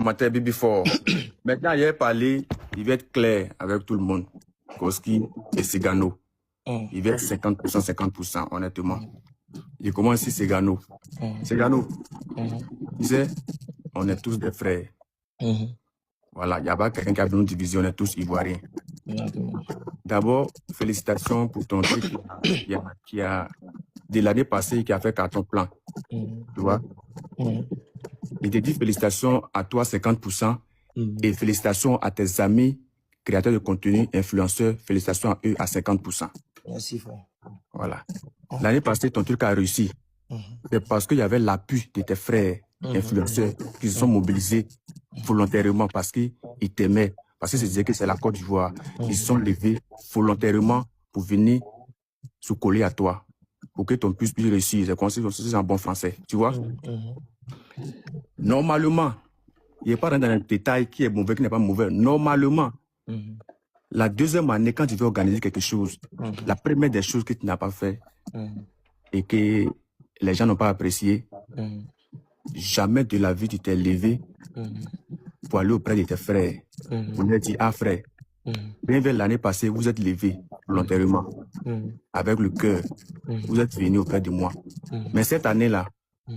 commentaire Bibi Fort. Maintenant, il a parlé, il va être clair avec tout le monde. Koski et Segano. Il va être 50%, 50%, honnêtement. Il commence ici, Segano. Segano, tu sais, on est tous des frères. Voilà, il n'y a pas quelqu'un qui a une division, on est tous ivoiriens. D'abord, félicitations pour ton truc qui a de l'année passée, qui a fait carton plein. Tu vois? Il te dit félicitations à toi, 50%, et félicitations à tes amis, créateurs de contenu, influenceurs, félicitations à eux à 50%. Merci, frère. Voilà. L'année passée, ton truc a réussi. C'est parce qu'il y avait l'appui de tes frères, influenceurs, qui se sont mobilisés volontairement parce qu'ils t'aimaient. Parce que c'est dire que c'est la Côte d'Ivoire. Ils se sont levés volontairement pour venir se coller à toi. Pour que ton puisse réussir. C'est comme si c'est en bon français. Tu vois? Normalement, il n'y a pas dans le détail qui est mauvais, qui n'est pas mauvais. Normalement, la deuxième année, quand tu veux organiser quelque chose, la première des choses que tu n'as pas fait et que les gens n'ont pas apprécié, jamais de la vie tu t'es levé pour aller auprès de tes frères. Pour leur dire, ah frère, bien vers l'année passée, vous êtes levé volontairement, avec le cœur. Vous êtes venu auprès de moi. Mais cette année-là,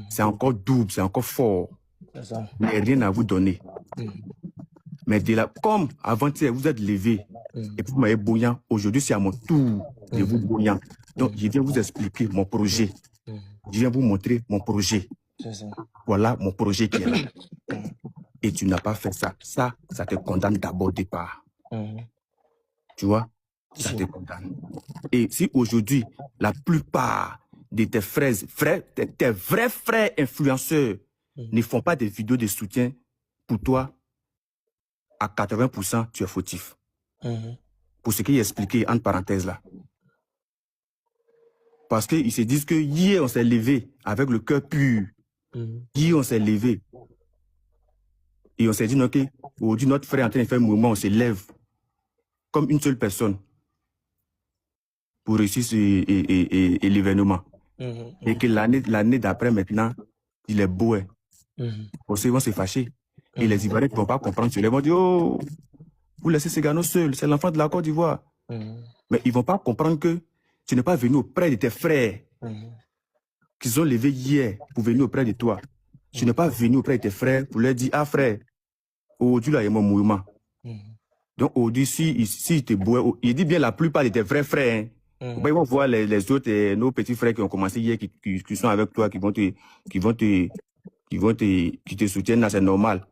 c'est encore double, c'est encore fort. Il n'y a rien à vous donner. Mais de là, comme avant-hier, vous êtes levé et vous m'avez bouillant, aujourd'hui c'est à mon tour de vous bouillant. Donc, je viens vous expliquer mon projet. Je viens vous montrer mon projet. Voilà mon projet qui est là. Et tu n'as pas fait ça. Ça te condamne d'abord au départ. Tu vois? Ça te condamne. Et si aujourd'hui, la plupart de tes frères, tes vrais frères influenceurs ne font pas des vidéos de soutien pour toi, à 80%, tu es fautif. Pour ce qui est expliqué, entre parenthèses là. Parce qu'ils se disent que hier, on s'est levé avec le cœur pur. Hier, on s'est levé. Et on s'est dit, ok, aujourd'hui, notre frère est en train de faire un mouvement, on se lève comme une seule personne pour réussir l'événement. Et que l'année d'après, maintenant, il est beau. Parce qu'ils vont se fâcher. Et les Ivoiriens ne vont pas comprendre. Ils vont dire, oh, vous laissez ces gars seuls, c'est l'enfant de la Côte d'Ivoire. Mais ils ne vont pas comprendre que tu n'es pas venu auprès de tes frères qu'ils ont levés hier pour venir auprès de toi. Tu n'es pas venu auprès de tes frères pour leur dire, ah frère, aujourd'hui là, il y a mon mouvement. Donc aujourd'hui, si te boit, il dit bien la plupart de tes vrais frères. Ils vont voir les autres, nos petits frères qui ont commencé hier, qui sont avec toi, qui te soutiennent, là, c'est normal.